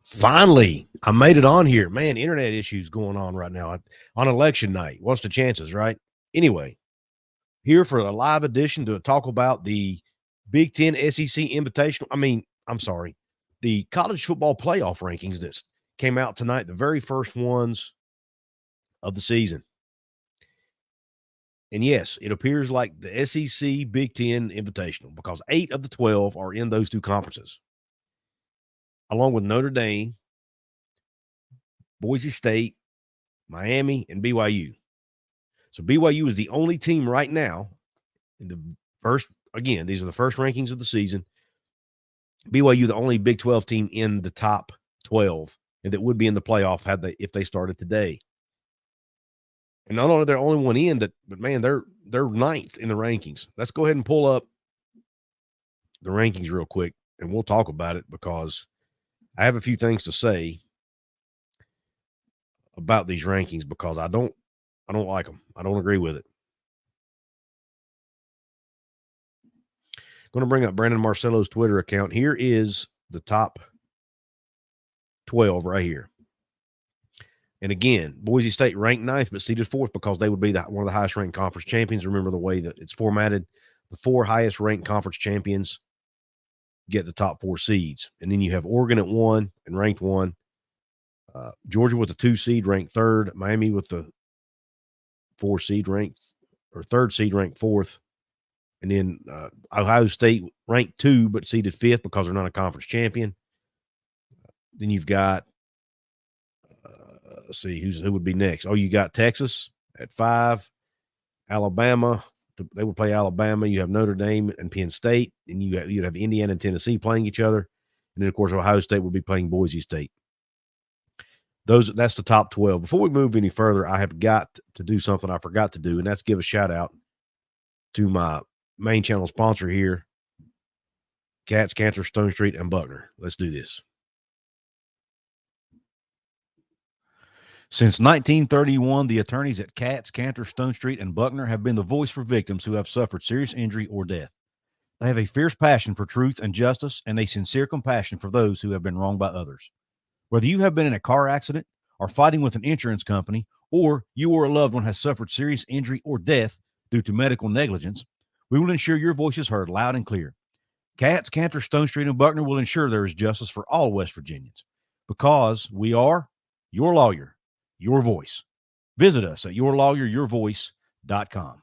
Finally, I made it on here. Man, internet issues going on right now on election night. What's the chances, right? Anyway, here for a live edition to talk about the Big Ten SEC Invitational. I'm sorry, the college football playoff rankings that came out tonight, the very first ones of the season. And yes, it appears like the SEC Big Ten Invitational because 8 of the 12 are in those two conferences, along with Notre Dame, Boise State, Miami, and BYU. So BYU is the only team right now in the first, again, these are the first rankings of the season. BYU, the only Big 12 team in the top 12, and that would be in the playoff if they started today. And not only they're the only one in, but man, they're ninth in the rankings. Let's go ahead and pull up the rankings real quick, and we'll talk about it because I have a few things to say about these rankings because I don't like them. I don't agree with it. Going to bring up Brandon Marcello's Twitter account. Here is the top 12 right here. And again, Boise State ranked 9th, but seeded 4th because they would be one of the highest ranked conference champions. Remember the way that it's formatted. The 4 highest ranked conference champions get the top 4 seeds. And then you have Oregon at 1 and ranked 1. Georgia with the 2 seed ranked 3rd. Miami with the 4 seed ranked, or 3rd seed ranked 4th. And then Ohio State ranked 2, but seeded 5th because they're not a conference champion. Then you've got, let's see, who would be next? Oh, you got Texas at 5, Alabama. They would play Alabama. You have Notre Dame and Penn State, and you'd have Indiana and Tennessee playing each other. And then, of course, Ohio State will be playing Boise State. That's the top 12. Before we move any further, I have got to do something I forgot to do, and that's give a shout-out to my main channel sponsor here, Katz, Cantor, Stone Street, and Buckner. Let's do this. Since 1931, the attorneys at Katz, Cantor, Stone Street, and Buckner have been the voice for victims who have suffered serious injury or death. They have a fierce passion for truth and justice and a sincere compassion for those who have been wronged by others. Whether you have been in a car accident or fighting with an insurance company, or you or a loved one has suffered serious injury or death due to medical negligence, we will ensure your voice is heard loud and clear. Katz, Cantor, Stone Street, and Buckner will ensure there is justice for all West Virginians because we are your lawyer, your voice. Visit us at yourlawyeryourvoice.com.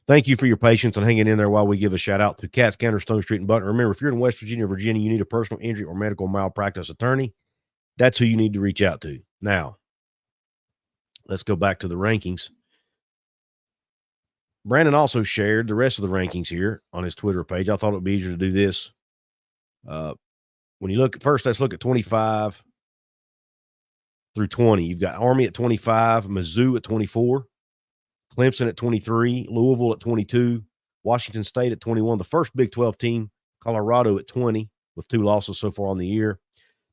Thank you for your patience and hanging in there while we give a shout out to Katz, Cantor, Stone Street, and Buckner. Remember, if you're in West Virginia or Virginia, you need a personal injury or medical malpractice attorney. That's who you need to reach out to. Now, let's go back to the rankings. Brandon also shared the rest of the rankings here on his Twitter page. I thought it would be easier to do this. When you look at first, let's look at 25 through 20. You've got Army at 25, Mizzou at 24, Clemson at 23, Louisville at 22, Washington State at 21, the first Big 12 team, Colorado at 20, with 2 losses so far on the year.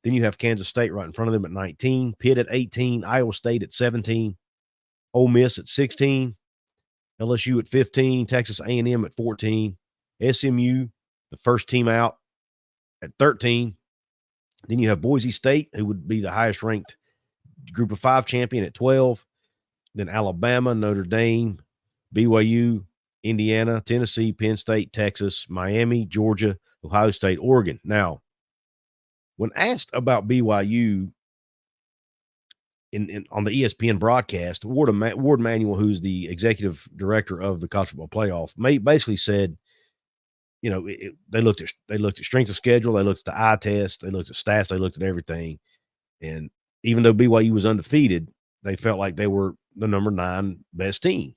Then you have Kansas State right in front of them at 19, Pitt at 18, Iowa State at 17, Ole Miss at 16, LSU at 15, Texas A&M at 14, SMU, the first team out, at 13. Then you have Boise State, who would be the highest ranked Group of 5 champion at 12. Then Alabama, Notre Dame, BYU, Indiana, Tennessee, Penn State, Texas, Miami, Georgia, Ohio State, Oregon. Now, when asked about BYU on the ESPN broadcast, Ward Manuel, who's the executive director of the college football playoff, basically said, you know, they looked at strength of schedule, they looked at the eye test, they looked at stats, they looked at everything, and even though BYU was undefeated, they felt like they were the number 9 best team.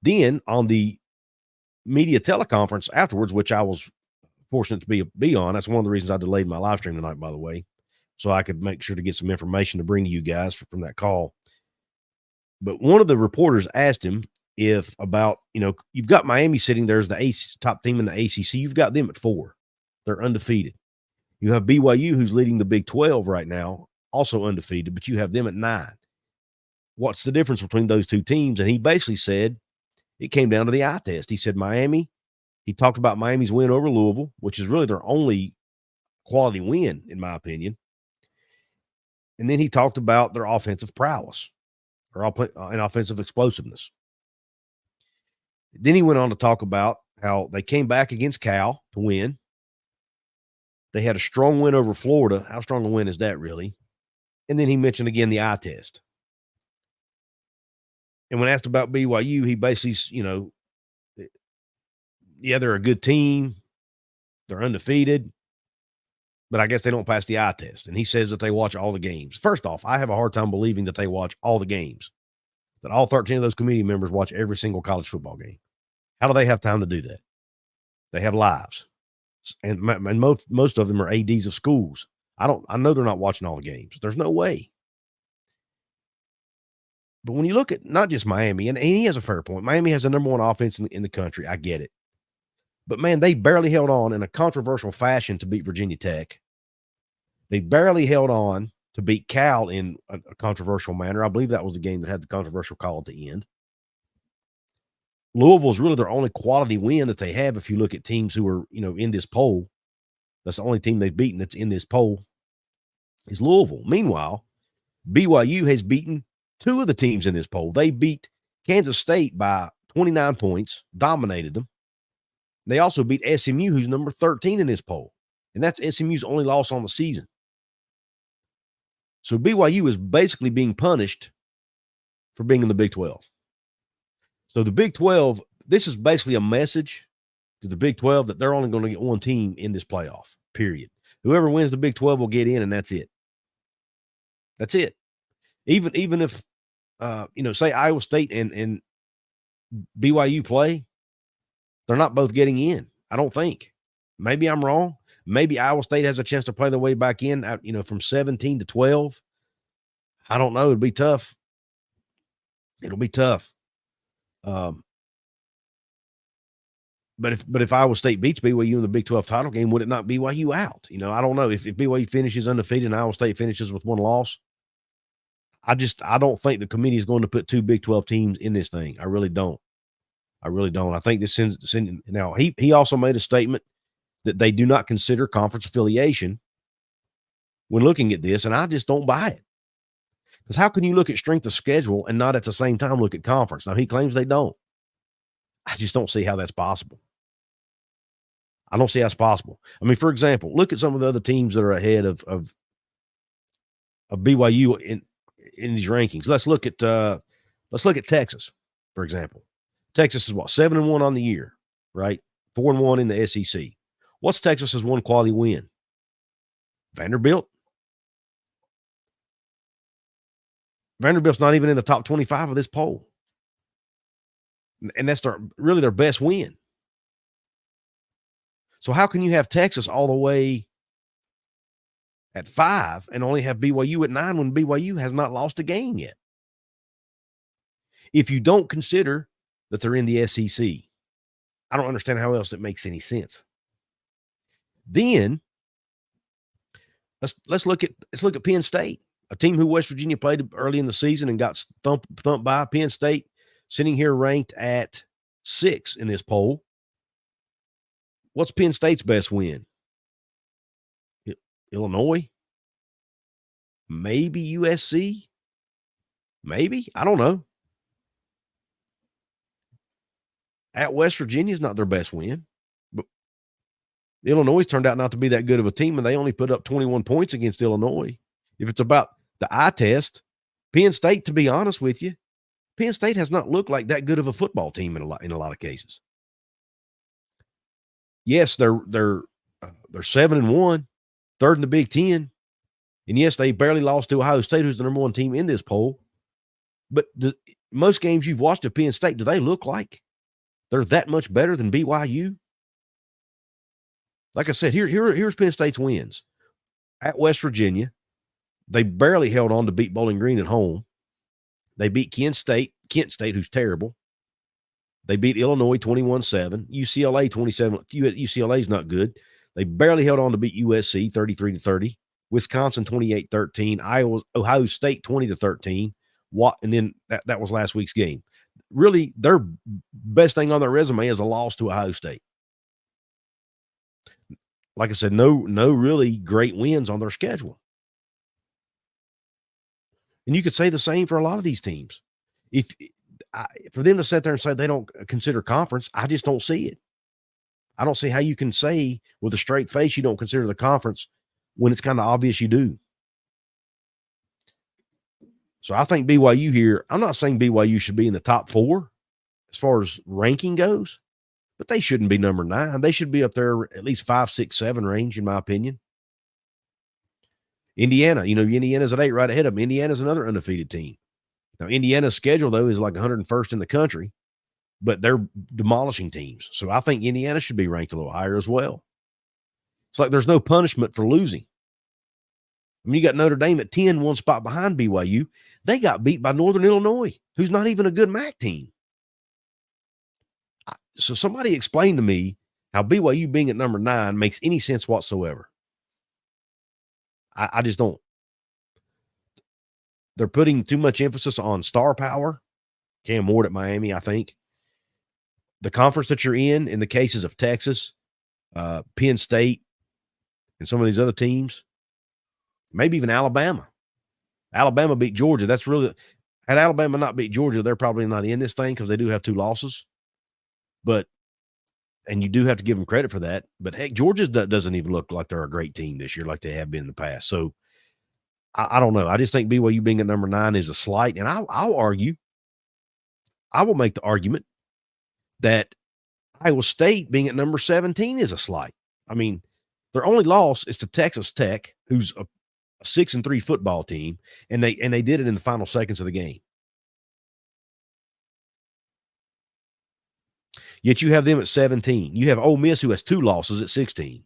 Then on the media teleconference afterwards, which I was fortunate to be on, that's one of the reasons I delayed my live stream tonight, by the way, so I could make sure to get some information to bring to you guys from that call. But one of the reporters asked him about, you've got Miami sitting there as the top team in the ACC. You've got them at 4. They're undefeated. You have BYU, who's leading the Big 12 right now, also undefeated, but you have them at 9. What's the difference between those two teams? And he basically said it came down to the eye test. He said Miami He talked about Miami's win over Louisville, which is really their only quality win, in my opinion. And then he talked about their offensive prowess and offensive explosiveness. Then he went on to talk about how they came back against Cal to win. They had a strong win over Florida. How strong a win is that, really? And then he mentioned again the eye test. And when asked about BYU, he basically, yeah, they're a good team. They're undefeated. But I guess they don't pass the eye test. And he says that they watch all the games. First off, I have a hard time believing that they watch all the games, that all 13 of those committee members watch every single college football game. How do they have time to do that? They have lives. And most of them are ADs of schools. I know they're not watching all the games. There's no way. But when you look at not just Miami, and he has a fair point. Miami has the number one offense in the country. I get it. But, man, they barely held on in a controversial fashion to beat Virginia Tech. They barely held on to beat Cal in a controversial manner. I believe that was the game that had the controversial call at the end. Louisville's really their only quality win that they have if you look at teams who are, in this poll. That's the only team they've beaten that's in this poll is Louisville. Meanwhile, BYU has beaten two of the teams in this poll. They beat Kansas State by 29 points, dominated them. They also beat SMU, who's number 13 in this poll. And that's SMU's only loss on the season. So BYU is basically being punished for being in the Big 12. So the Big 12, this is basically a message to the Big 12 that they're only going to get one team in this playoff, period. Whoever wins the Big 12 will get in, and that's it. That's it. Even if, say Iowa State and BYU play, they're not both getting in, I don't think. Maybe I'm wrong. Maybe Iowa State has a chance to play their way back in, from 17 to 12. I don't know. It'll be tough. It'll be tough. But if Iowa State beats BYU in the Big 12 title game, would it not BYU out? I don't know. If BYU finishes undefeated and Iowa State finishes with one loss, I don't think the committee is going to put two Big 12 teams in this thing. I really don't. I think this sends now. He also made a statement that they do not consider conference affiliation when looking at this, and I just don't buy it. Because how can you look at strength of schedule and not at the same time look at conference? Now, he claims they don't. I just don't see how that's possible. I don't see how it's possible. I mean, for example, look at some of the other teams that are ahead of BYU in these rankings. Let's look at Texas, for example. Texas is 7-1 on the year, right? 4-1 in the SEC. What's Texas's one quality win? Vanderbilt. Vanderbilt's not even in the top 25 of this poll. And that's really their best win. So how can you have Texas all the way at 5 and only have BYU at 9 when BYU has not lost a game yet? If you don't consider that they're in the SEC, I don't understand how else it makes any sense. Then let's look at Penn State, a team who West Virginia played early in the season and got thumped by. Penn State sitting here ranked at 6 in this poll. What's Penn State's best win? Illinois? Maybe USC? Maybe? I don't know. At West Virginia is not their best win. But Illinois turned out not to be that good of a team, and they only put up 21 points against Illinois. If it's about the eye test, Penn State, to be honest with you, Penn State has not looked like that good of a football team in a lot of cases. Yes, they're 7-1, third in the Big Ten, and yes, they barely lost to Ohio State, who's the number one team in this poll. But most games you've watched of Penn State, do they look like they're that much better than BYU? Like I said, here's Penn State's wins. At West Virginia, they barely held on to beat Bowling Green at home. They beat Kent State, who's terrible. They beat Illinois 21-7. UCLA 27. UCLA's not good. They barely held on to beat USC 33-30. Wisconsin 28-13. Ohio State 20-13. And then that was last week's game. Really, their best thing on their resume is a loss to Ohio State. like I said, no really great wins on their schedule. And you could say the same for a lot of these teams. If for them to sit there and say they don't consider conference, I just don't see it. I don't see how you can say with a straight face you don't consider the conference when it's kind of obvious you do. So I think BYU here, I'm not saying BYU should be in the top 4 as far as ranking goes, but they shouldn't be number 9. They should be up there at least 5, 6, 7 range, in my opinion. Indiana, Indiana's at 8 right ahead of them. Indiana's another undefeated team. Now, Indiana's schedule, though, is like 101st in the country, but they're demolishing teams. So I think Indiana should be ranked a little higher as well. It's like there's no punishment for losing. I mean, you got Notre Dame at 10, one spot behind BYU. They got beat by Northern Illinois, who's not even a good MAC team. So somebody explain to me how BYU being at number 9 makes any sense whatsoever. I just don't. They're putting too much emphasis on star power. Cam Ward at Miami, I think. The conference that you're in the cases of Texas, Penn State, and some of these other teams, maybe even Alabama. Alabama beat Georgia. That's really – had Alabama not beat Georgia, they're probably not in this thing because they do have 2 losses. But – and you do have to give them credit for that. But, heck, Georgia doesn't even look like they're a great team this year like they have been in the past. So, I don't know. I just think BYU being at number 9 is a slight. And I'll argue – I will make the argument that Iowa State being at number 17 is a slight. I mean, their only loss is to Texas Tech, who's a 6-3 football team, and they did it in the final seconds of the game. Yet you have them at 17. You have Ole Miss, who has 2 losses at 16.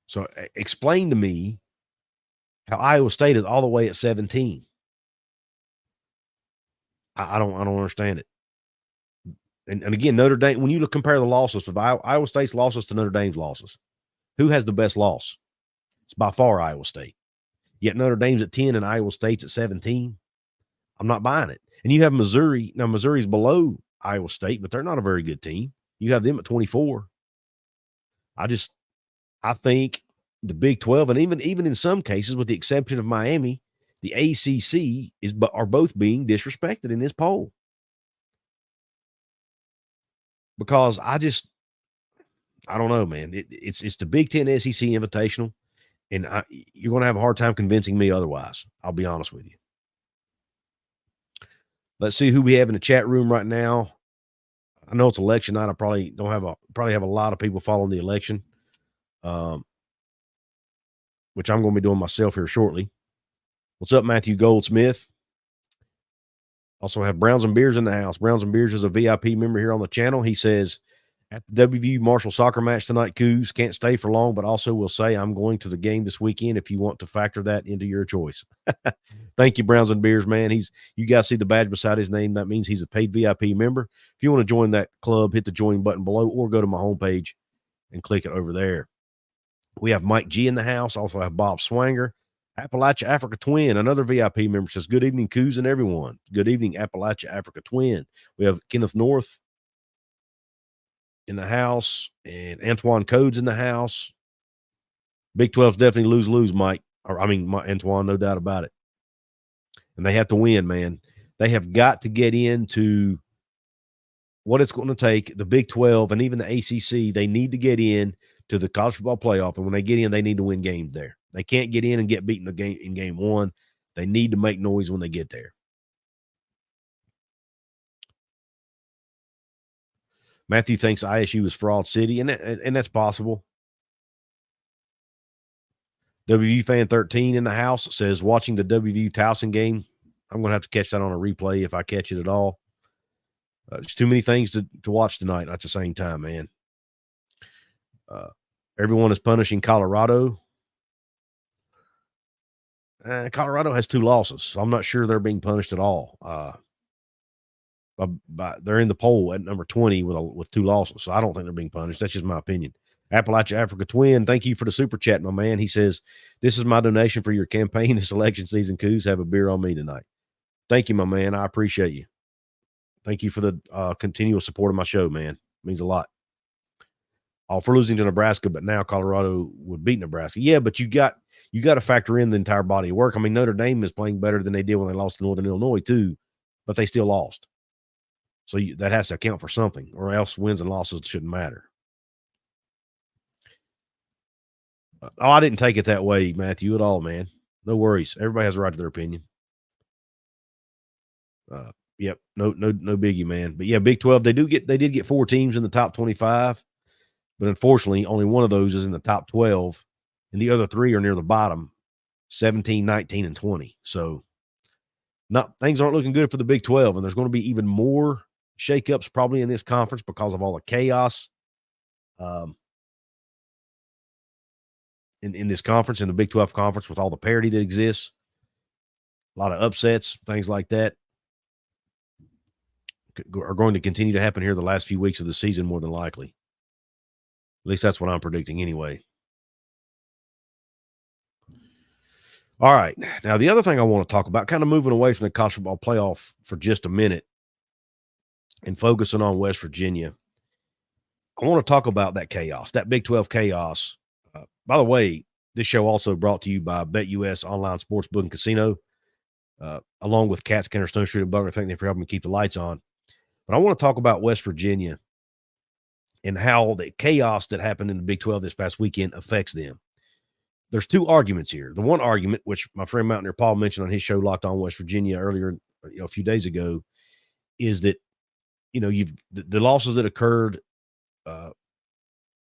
So explain to me how Iowa State is all the way at 17. I don't understand it. And again, Notre Dame, when you compare the losses of Iowa State's losses to Notre Dame's losses, who has the best loss? It's by far Iowa State. Yet Notre Dame's at 10 and Iowa State's at 17. I'm not buying it. And you have Missouri. Now, Missouri's below Iowa State, but they're not a very good team. You have them at 24. I think the Big 12, and even in some cases, with the exception of Miami, the ACC are both being disrespected in this poll. Because I don't know, man. It's the Big 10 SEC Invitational, and you're going to have a hard time convincing me otherwise. I'll be honest with you. Let's see who we have in the chat room right now. I know it's election night. I probably have a lot of people following the election, which I'm going to be doing myself here shortly. What's up, Matthew Goldsmith? Also have Browns and Beers in the house. Browns and Beers is a VIP member here on the channel. He says, at the WVU Marshall soccer match tonight, Couz can't stay for long, but also will say I'm going to the game this weekend if you want to factor that into your choice. Thank you, Browns and Beers, man. You guys see the badge beside his name. That means he's a paid VIP member. If you want to join that club, hit the join button below or go to my homepage and click it over there. We have Mike G in the house. Also have Bob Swanger. Appalachia Africa Twin, another VIP member, says, good evening, Couz and everyone. Good evening, Appalachia Africa Twin. We have Kenneth North in the house and Antoine Codes in the house. Big 12's definitely lose, Mike. Antoine, no doubt about it. And they have to win, man. They have got to get into what it's going to take, the Big 12 and even the ACC. They need to get in to the college football playoff. And when they get in, they need to win games there. They can't get in and get beaten in game 1. They need to make noise when they get there. Matthew thinks ISU is Fraud City, and that's possible. WVU Fan 13 in the house says, watching the WVU Towson game. I'm going to have to catch that on a replay if I catch it at all. There's too many things to watch tonight at the same time, man. Everyone is punishing Colorado. Colorado has 2 losses, so I'm not sure they're being punished at all. They're in the poll at number 20 with 2 losses, so I don't think they're being punished. That's just my opinion. Appalachia Africa Twin, thank you for the super chat, my man. He says, this is my donation for your campaign this election season, Couz. Have a beer on me tonight. Thank you, my man. I appreciate you. Thank you for the continual support of my show, man. Means a lot. All for losing to Nebraska, but now Colorado would beat Nebraska. Yeah, but you got to factor in the entire body of work. I mean, Notre Dame is playing better than they did when they lost to Northern Illinois too, but they still lost. So that has to account for something, or else wins and losses shouldn't matter. I didn't take it that way, Matthew, at all, man. No worries. Everybody has a right to their opinion. Yep, no biggie, man. But yeah, Big 12, they did get 4 teams in the top 25, but unfortunately, only one of those is in the top 12, and the other 3 are near the bottom, 17, 19, and 20. So things aren't looking good for the Big 12, and there's going to be even more shakeups probably in this conference because of all the chaos in this conference, in the Big 12 conference, with all the parity that exists, a lot of upsets, things like that are going to continue to happen here the last few weeks of the season, more than likely. At least that's what I'm predicting anyway. All right. Now, the other thing I want to talk about, kind of moving away from the college football playoff for just a minute and focusing on West Virginia, I want to talk about that chaos, that Big 12 chaos. By the way, this show also brought to you by BetUS Online Sportsbook and Casino, along with Cats, Counter, Stone Street, and Butler. Thank them for helping me keep the lights on. But I want to talk about West Virginia and how the chaos that happened in the Big 12 this past weekend affects them. There's 2 arguments here. The one argument, which my friend Mountaineer Paul mentioned on his show, Locked On West Virginia, earlier, a few days ago, is that, you've the losses that occurred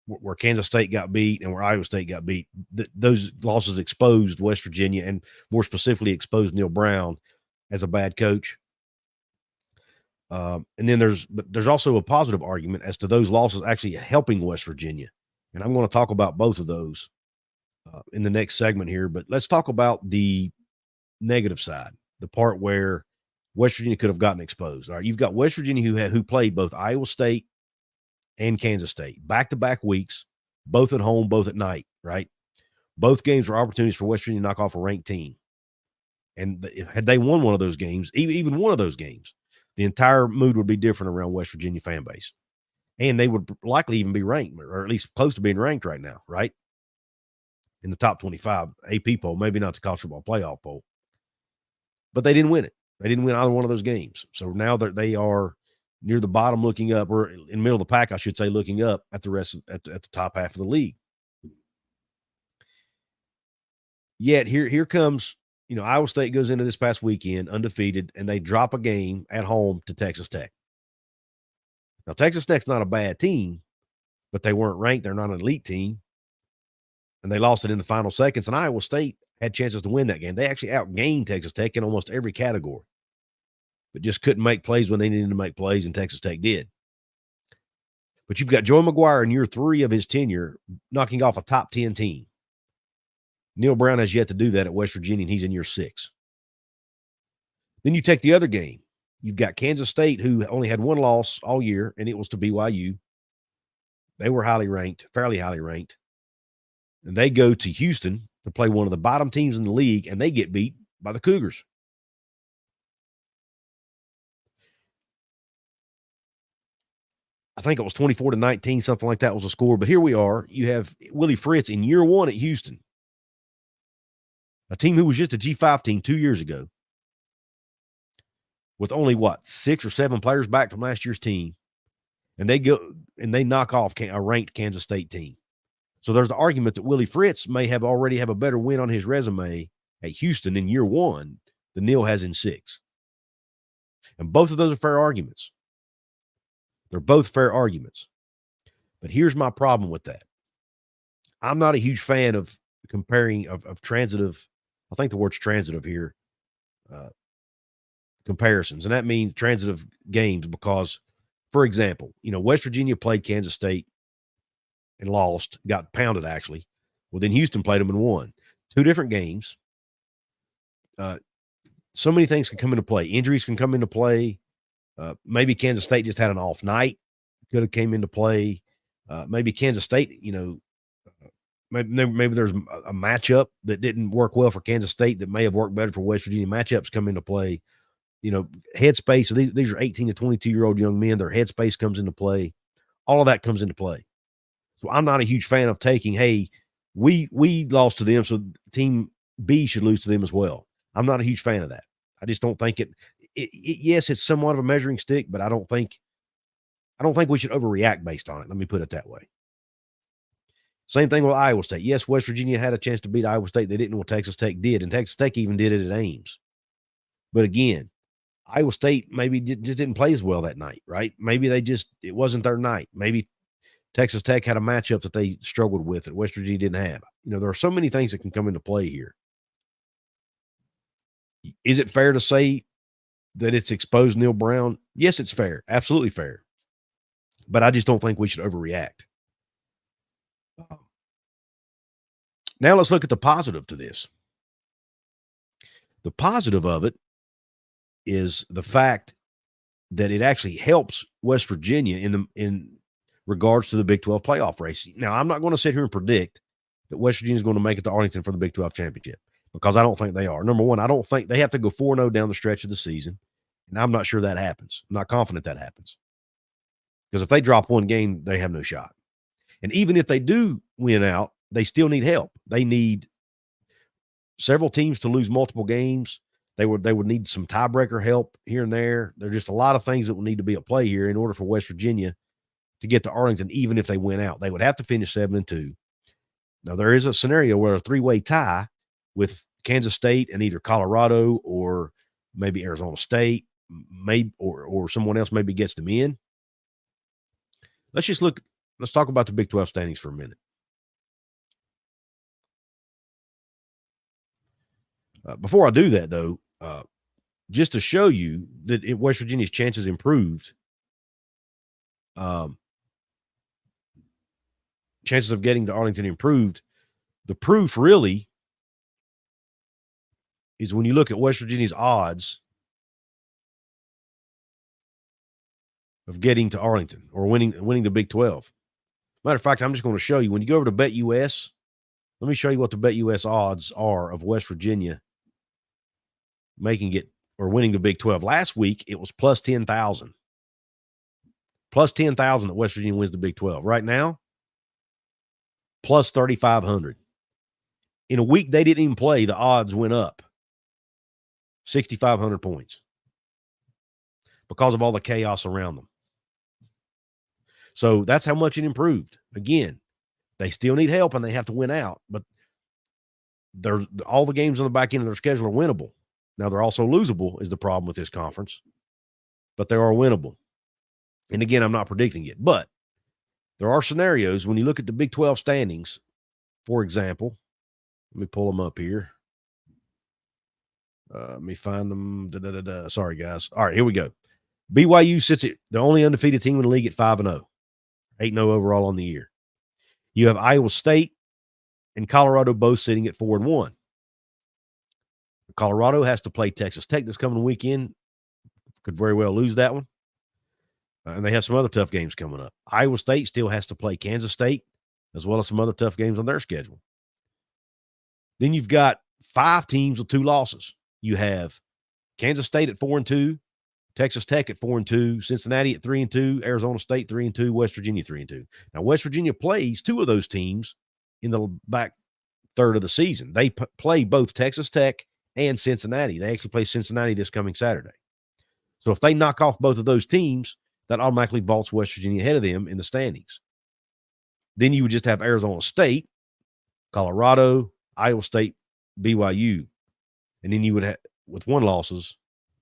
where Kansas State got beat and where Iowa State got beat, those losses exposed West Virginia, and more specifically exposed Neal Brown as a bad coach. And then there's also a positive argument as to those losses actually helping West Virginia. And I'm going to talk about both of those in the next segment here. But let's talk about the negative side, the part where West Virginia could have gotten exposed. All right, you've got West Virginia who played both Iowa State and Kansas State back-to-back weeks, both at home, both at night, right? Both games were opportunities for West Virginia to knock off a ranked team. And had they won one of those games, even one of those games, the entire mood would be different around West Virginia fan base. And they would likely even be ranked, or at least close to being ranked right now, right? In the top 25 AP poll, maybe not the college football playoff poll. But they didn't win it. They didn't win either one of those games. So now they are near the bottom looking up, or in the middle of the pack, I should say, looking up at the rest at the top half of the league. Yet here comes, Iowa State goes into this past weekend undefeated, and they drop a game at home to Texas Tech. Now, Texas Tech's not a bad team, but they weren't ranked. They're not an elite team, and they lost it in the final seconds, and Iowa State had chances to win that game. They actually outgained Texas Tech in almost every category, but just couldn't make plays when they needed to make plays, and Texas Tech did. But you've got Joey McGuire in year 3 of his tenure knocking off a top 10 team. Neal Brown has yet to do that at West Virginia, and he's in year 6. Then you take the other game. You've got Kansas State, who only had one loss all year, and it was to BYU. They were fairly highly ranked. And they go to Houston to play one of the bottom teams in the league, and they get beat by the Cougars. I think it was 24-19, something like that was the score. But here we are. You have Willie Fritz in year 1 at Houston, a team who was just a G5 team 2 years ago, with only 6 or 7 players back from last year's team. And they go and they knock off a ranked Kansas State team. So there's the argument that Willie Fritz may already have a better win on his resume at Houston in year 1 than Neal has in 6. And both of those are fair arguments. They're both fair arguments. But here's my problem with that. I'm not a huge fan of comparing of transitive, I think the word's transitive here, comparisons. And that means transitive games because, for example, West Virginia played Kansas State and lost, got pounded actually. Well, then Houston played them and won. 2 different games. So many things can come into play. Injuries can come into play. Maybe Kansas State just had an off night. Could have came into play. Maybe Kansas State, maybe there's a matchup that didn't work well for Kansas State that may have worked better for West Virginia. Matchups come into play. Headspace. So these are 18 to 22-year-old young men. Their headspace comes into play. All of that comes into play. So I'm not a huge fan of taking, hey, we lost to them, so team B should lose to them as well. I'm not a huge fan of that. I just don't think yes, it's somewhat of a measuring stick, but I don't think we should overreact based on it. Let me put it that way. Same thing with Iowa State. Yes, West Virginia had a chance to beat Iowa State. They didn't know what Texas Tech did, and Texas Tech even did it at Ames. But again, Iowa State maybe just didn't play as well that night, right? Maybe it wasn't their night. Maybe Texas Tech had a matchup that they struggled with that West Virginia didn't have. There are so many things that can come into play here. Is it fair to say that it's exposed Neal Brown? Yes, it's fair. Absolutely fair. But I just don't think we should overreact. Now let's look at the positive to this. The positive of it is the fact that it actually helps West Virginia in regards to the Big 12 playoff race. Now, I'm not going to sit here and predict that West Virginia is going to make it to Arlington for the Big 12 championship because I don't think they are. Number one, I don't think they have to go 4-0 down the stretch of the season, and I'm not sure that happens. I'm not confident that happens because if they drop one game, they have no shot. And even if they do win out, they still need help. They need several teams to lose multiple games. They would need some tiebreaker help here and there. There are just a lot of things that will need to be at play here in order for West Virginia to get to Arlington, even if they win out. They would have to finish 7-2. Now, there is a scenario where a three-way tie with Kansas State and either Colorado or maybe Arizona State, or someone else maybe gets them in. Let's talk about the Big 12 standings for a minute. Before I do that, though, just to show you that West Virginia's chances improved, chances of getting to Arlington improved, the proof really is when you look at West Virginia's odds of getting to Arlington or winning the Big 12. Matter of fact, I'm just going to show you. When you go over to BetUS, let me show you what the BetUS odds are of West Virginia making it or winning the Big 12. Last week, it was plus 10,000. Plus 10,000 that West Virginia wins the Big 12. Right now, plus 3,500. In a week they didn't even play, the odds went up 6,500 points because of all the chaos around them. So that's how much it improved. Again, they still need help and they have to win out, but all the games on the back end of their schedule are winnable. Now, they're also losable is the problem with this conference, but they are winnable. And again, I'm not predicting it, but there are scenarios when you look at the Big 12 standings, for example. Let me pull them up here. Let me find them. Sorry, guys. All right, here we go. BYU sits at the only undefeated team in the league at 5-0, 8-0 overall on the year. You have Iowa State and Colorado both sitting at 4-1. Colorado has to play Texas Tech this coming weekend. Could very well lose that one. And they have some other tough games coming up. Iowa State still has to play Kansas State, as well as some other tough games on their schedule. Then you've got 5 teams with 2 losses. You have Kansas State at 4-2, Texas Tech at 4-2, Cincinnati at 3-2, Arizona State 3-2, West Virginia 3-2. Now, West Virginia plays 2 of those teams in the back third of the season. They play both Texas Tech and Cincinnati. They actually play Cincinnati this coming Saturday. So if they knock off both of those teams, that automatically vaults West Virginia ahead of them in the standings. Then you would just have Arizona State, Colorado, Iowa State, BYU. And then you would have, with 1 losses,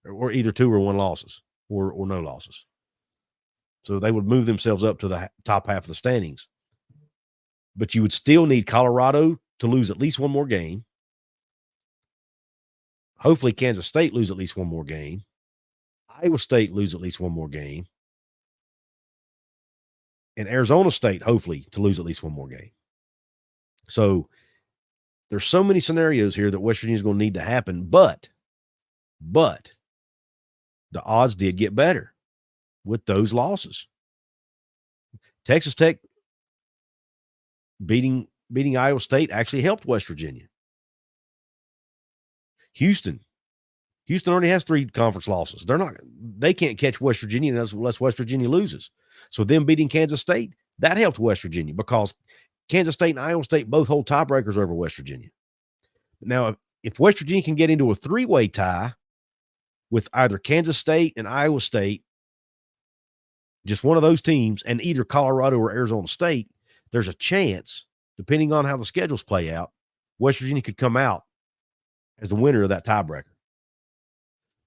or either 2 or 1 losses, or no losses. So they would move themselves up to the top half of the standings. But you would still need Colorado to lose at least 1 more game. Hopefully Kansas State lose at least 1 more game. Iowa State lose at least 1 more game. And Arizona State, hopefully, to lose at least 1 more game. So there's so many scenarios here that West Virginia is going to need to happen, but the odds did get better with those losses. Texas Tech beating Iowa State actually helped West Virginia. Houston Houston already has 3 conference losses. They can't catch West Virginia unless West Virginia loses. So them beating Kansas State, that helped West Virginia because Kansas State and Iowa State both hold tiebreakers over West Virginia. Now, if West Virginia can get into a 3-way tie with either Kansas State and Iowa State, just one of those teams, and either Colorado or Arizona State, there's a chance, depending on how the schedules play out, West Virginia could come out as the winner of that tiebreaker.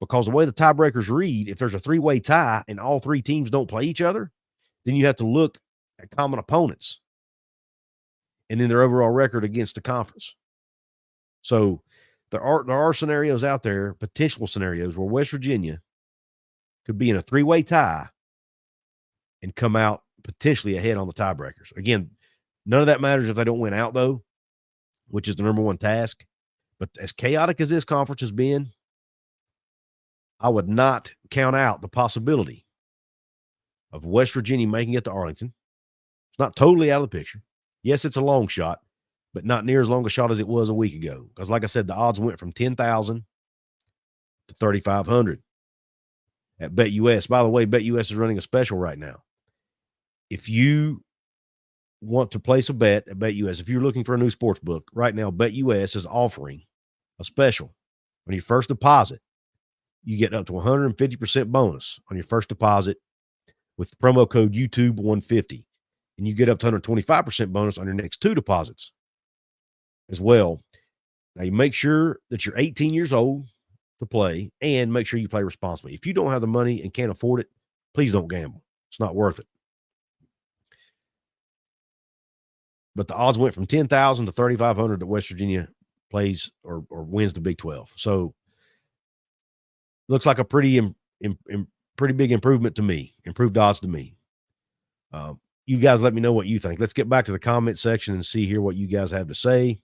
Because the way the tiebreakers read, if there's a 3-way tie and all 3 teams don't play each other, then you have to look at common opponents and then their overall record against the conference. So there are scenarios out there, potential scenarios, where West Virginia could be in a 3-way tie and come out potentially ahead on the tiebreakers. Again, none of that matters if they don't win out, though, which is the number one task. But as chaotic as this conference has been, I would not count out the possibility of West Virginia making it to Arlington. It's not totally out of the picture. Yes, it's a long shot, but not near as long a shot as it was a week ago. Because like I said, the odds went from 10,000 to 3,500 at BetUS. By the way, BetUS is running a special right now. If you want to place a bet at BetUS, if you're looking for a new sports book, right now BetUS is offering a special. On your first deposit, you get up to 150% bonus on your first deposit with the promo code YouTube150. And you get up to 125% bonus on your next 2 deposits as well. Now, you make sure that you're 18 years old to play and make sure you play responsibly. If you don't have the money and can't afford it, please don't gamble. It's not worth it. But the odds went from 10,000 to 3,500 that West Virginia plays or wins the Big 12. So looks like a pretty big improvement to me, improved odds to me. You guys let me know what you think. Let's get back to the comment section and see here what you guys have to say.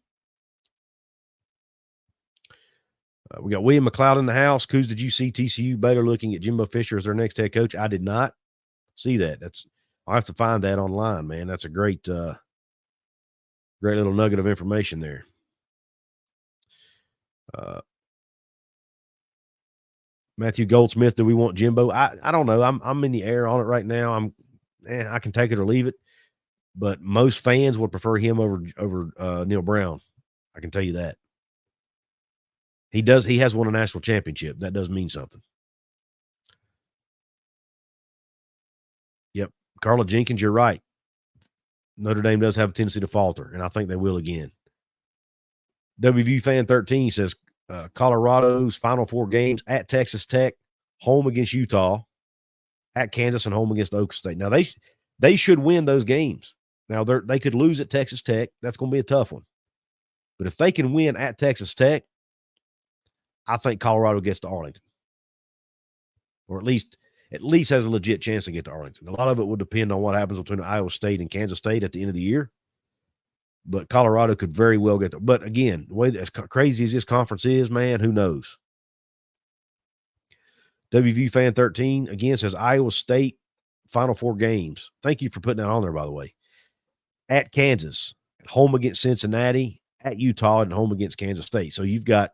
We got William McLeod in the house. Couz, did you see TCU Baylor looking at Jimbo Fisher as their next head coach? I did not see that. I'll have to find that online, man. That's a great little nugget of information there. Matthew Goldsmith, do we want Jimbo? I don't know. I'm in the air on it right now. I can take it or leave it, but most fans would prefer him over Neal Brown. I can tell you that. He has won a national championship. That does mean something. Yep. Carla Jenkins, you're right. Notre Dame does have a tendency to falter, and I think they will again. WVU Fan 13 says Colorado's final 4 games at Texas Tech, home against Utah, at Kansas, and home against Oklahoma State. Now, they should win those games. Now, they could lose at Texas Tech. That's going to be a tough one. But if they can win at Texas Tech, I think Colorado gets to Arlington. Or at least has a legit chance to get to Arlington. A lot of it will depend on what happens between Iowa State and Kansas State at the end of the year. But Colorado could very well get there. But again, the way as crazy as this conference is, man, who knows? WVU Fan 13 again says Iowa State final 4 games. Thank you for putting that on there, by the way. At Kansas, at home against Cincinnati, at Utah, and home against Kansas State. So you've got,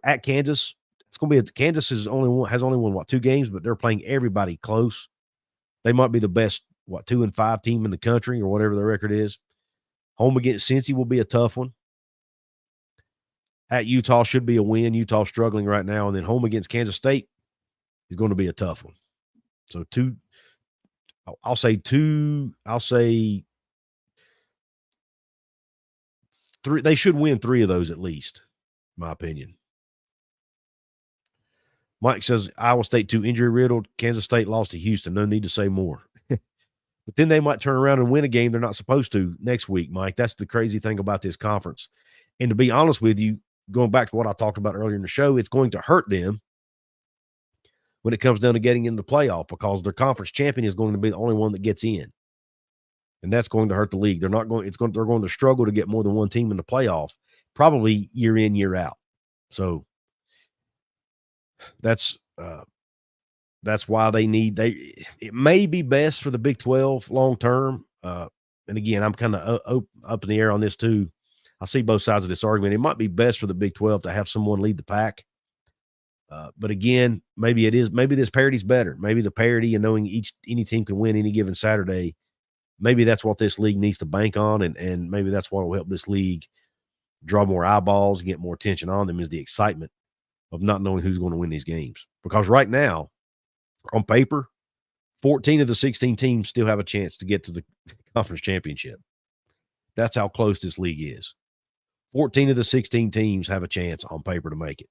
at Kansas, it's going to be Kansas has only won 2 games, but they're playing everybody close. They might be the best 2-5 team in the country or whatever their record is. Home against Cincy will be a tough one. At Utah should be a win. Utah struggling right now. And then home against Kansas State is going to be a tough one. So I'll say 3. They should win 3 of those at least, in my opinion. Mike says Iowa State 2 injury riddled. Kansas State lost to Houston. No need to say more. But then they might turn around and win a game they're not supposed to next week, Mike. That's the crazy thing about this conference. And to be honest with you, going back to what I talked about earlier in the show, it's going to hurt them when it comes down to getting in the playoff because their conference champion is going to be the only one that gets in. And that's going to hurt the league. They're going to struggle to get more than one team in the playoff, probably year in, year out. So that's why it may be best for the Big 12 long term. And again, I'm kind of up in the air on this too. I see both sides of this argument. It might be best for the Big 12 to have someone lead the pack But again, maybe this parity's better. Maybe the parity and knowing any team can win any given Saturday, maybe that's what this league needs to bank on, and maybe that's what will help this league draw more eyeballs and get more attention on them, is the excitement of not knowing who's going to win these games. Because right now, on paper, 14 of the 16 teams still have a chance to get to the conference championship. That's how close this league is. 14 of the 16 teams have a chance on paper to make it.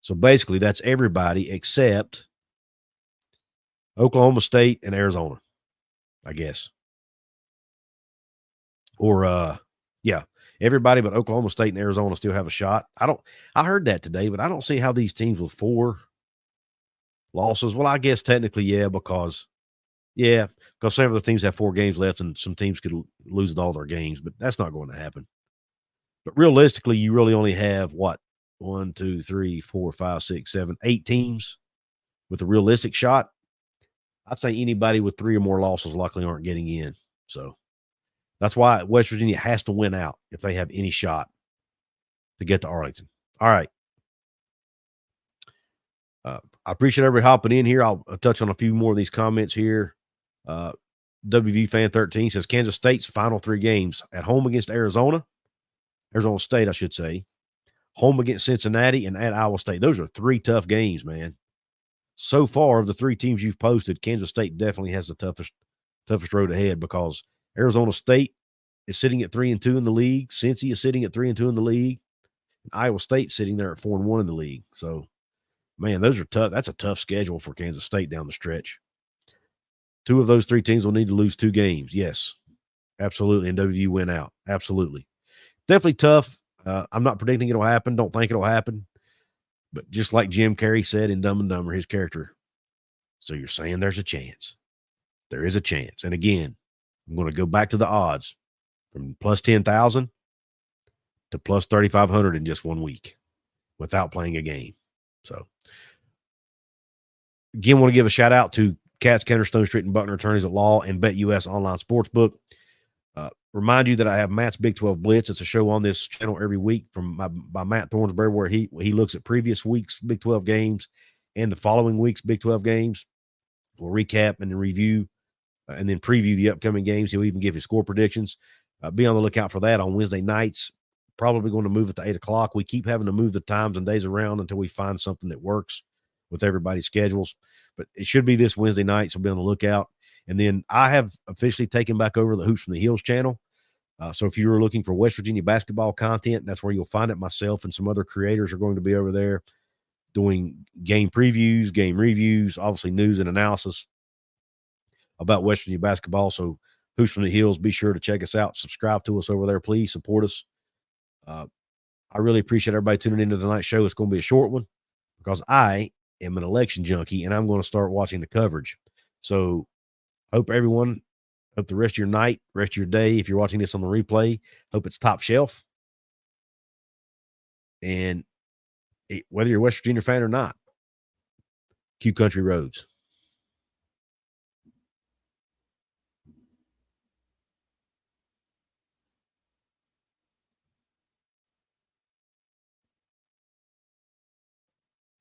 So basically, that's everybody except Oklahoma State and Arizona, I guess. Or, yeah, everybody but Oklahoma State and Arizona still have a shot. I heard that today, but I don't see how these teams with 4 losses. Well, I guess technically, because some of the teams have 4 games left and some teams could lose all their games, but that's not going to happen. But realistically, you really only have what? 1, 2, 3, 4, 5, 6, 7, 8 teams with a realistic shot. I'd say anybody with 3 or more losses likely aren't getting in. So that's why West Virginia has to win out if they have any shot to get to Arlington. All right. I appreciate everybody hopping in here. I'll touch on a few more of these comments here. WVU Fan 13 says Kansas State's final 3 games: at home against Arizona State, I should say, home against Cincinnati, and at Iowa State. Those are 3 tough games, man. So far, of the 3 teams you've posted, Kansas State definitely has the toughest road ahead, because Arizona State is sitting at 3-2 in the league. Cincy is sitting at 3-2 in the league. And Iowa State sitting there at 4-1 in the league. So, man, those are tough. That's a tough schedule for Kansas State down the stretch. 2 of those 3 teams will need to lose 2 games. Yes, absolutely. And WVU win out. Absolutely. Definitely tough. I'm not predicting it'll happen. Don't think it'll happen. But just like Jim Carrey said in Dumb and Dumber, his character, so you're saying there's a chance. There is a chance. And again, I'm going to go back to the odds from plus 10,000 to plus 3,500 in just 1 week without playing a game. So, again, want to give a shout out to Katz, Kenner, Stone Street, and Buckner Attorneys at Law and BetUS Online Sportsbook. Remind you that I have Matt's Big 12 Blitz. It's a show on this channel every week by Matt Thornsberry, where he looks at previous week's Big 12 games and the following week's Big 12 games. We'll recap and then review and then preview the upcoming games. He'll even give his score predictions. Be on the lookout for that on Wednesday nights. Probably going to move it to 8 o'clock. We keep having to move the times and days around until we find something that works with everybody's schedules. But it should be this Wednesday night, so be on the lookout. And then I have officially taken back over the Hoops from the Hills channel. So if you're looking for West Virginia basketball content, that's where you'll find it. Myself and some other creators are going to be over there doing game previews, game reviews, obviously news and analysis about West Virginia basketball. So Hoops from the Hills, be sure to check us out. Subscribe to us over there, please. Support us. I really appreciate everybody tuning into tonight's show. It's going to be a short one because I am an election junkie and I'm going to start watching the coverage. So hope the rest of your night, rest of your day, if you're watching this on the replay, hope it's top shelf. And whether you're a West Virginia fan or not, Q Country Roads.